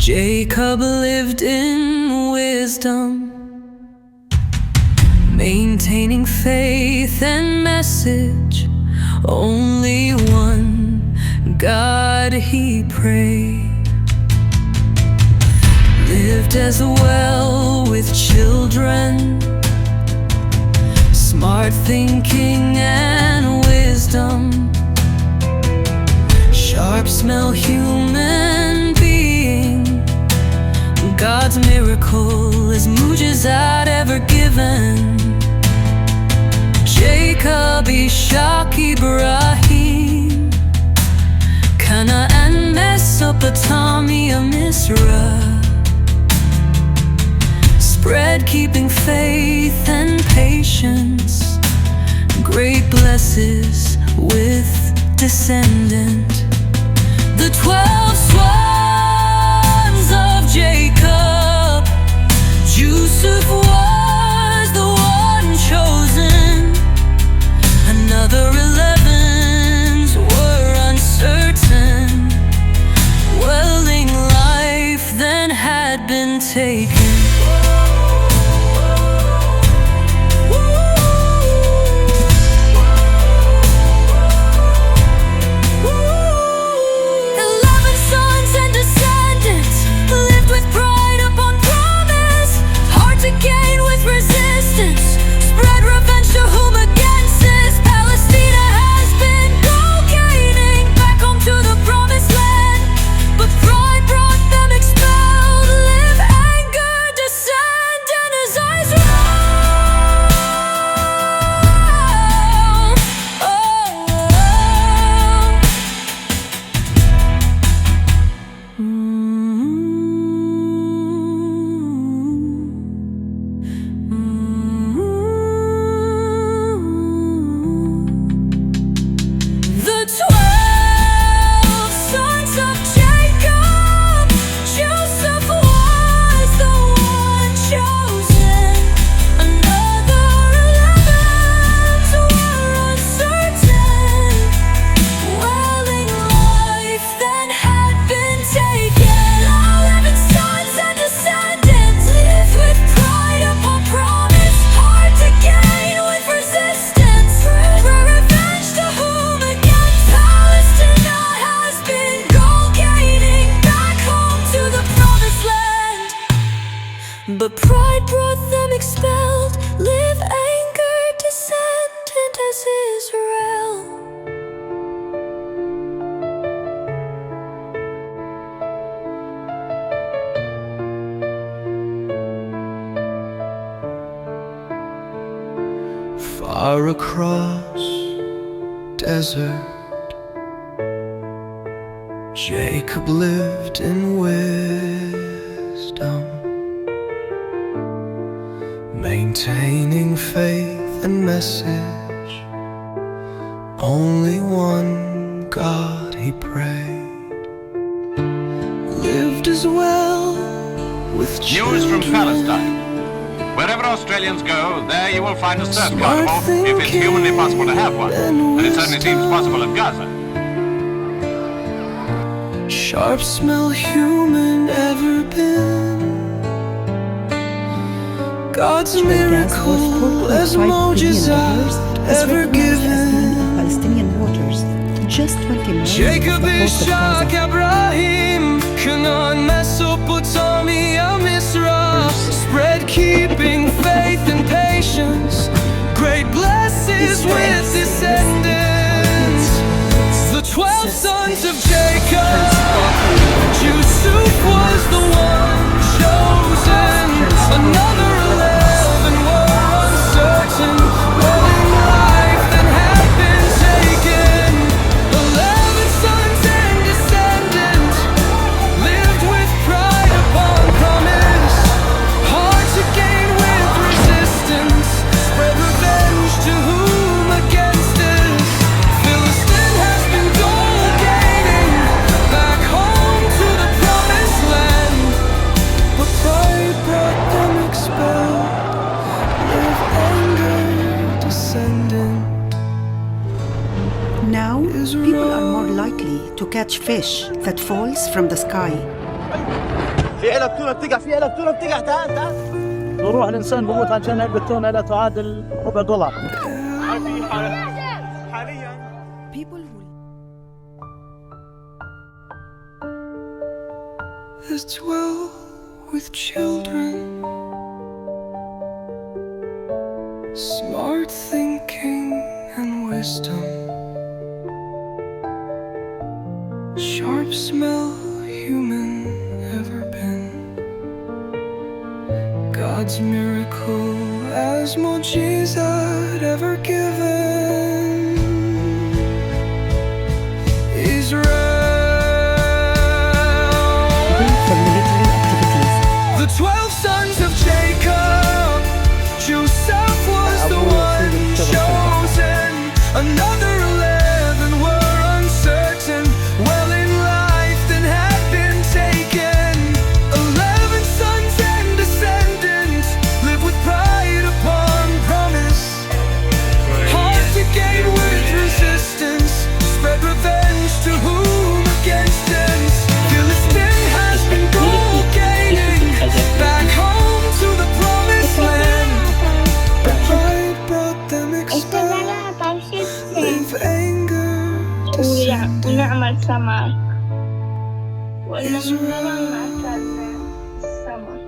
Jacob lived in wisdom, maintaining faith and message. Only one God he prayed. Lived as well with children, smart thinking and wisdom, sharp smell human being. God's miracle is mujizat ever given. Jacob, Ishaq, Ibrahim, Kana'an, Mesopotamia, Misra. Spread keeping faith and patience, great blesses with descendant. The 12 sons of Jacob, Joseph was the one chosen. Another 11s were uncertain. Welling life then had been taken. But pride brought them expelled, live anger, descendant as Israel. Far across desert, Jacob lived in wisdom, maintaining faith and message. Only one God he prayed. Lived as well with children. News from Palestine. Wherever Australians go, there you will find a surf carnival, if it's humanly possible to have one. And it certainly seems possible at Gaza. Sharp smell human ever been. God's miracle as mujizat ever given. Palestinian waters, just 20 miles. Jacob, Ishaq, Ibrahim, Kana'an, Mesopotamia, Misra. Spread keeping faith and patience, great blesses with descendants. The 12 sons of Jacob, Joseph was the one chosen. Another 11 were uncertain, welling life that had been taken. 11 sons and descendants lived with pride upon promise, hard to gain with resistance. Spread revenge to whom against us. Philistine has been goal gaining, back home to the promised land. But pride brought them expelled, live anger descendant. Now, people are more likely to catch fish that falls from the sky. في إلكترون بتقع، في إلكترون بتقع، تعال تعال. وروح الإنسان بموت عشان البتونة لا تعادل $1. حاليا People who as dwell with children, smart thinking and wisdom, sharp smell human ever been, God's miracle as mujizat ever given. for military activities. The 12 sons of Jacob, Joseph was the one chosen. Another 11 were uncertain, well in life then had been taken. 11 sons and descendants live with pride upon promise. Hard to gain with resistance, spread revenge to whom against ends. Philistine has been gaining back home to the promised land. Pride brought them expelled with anger descended. ونعمل سمك ولا نعمل أكلنا السمك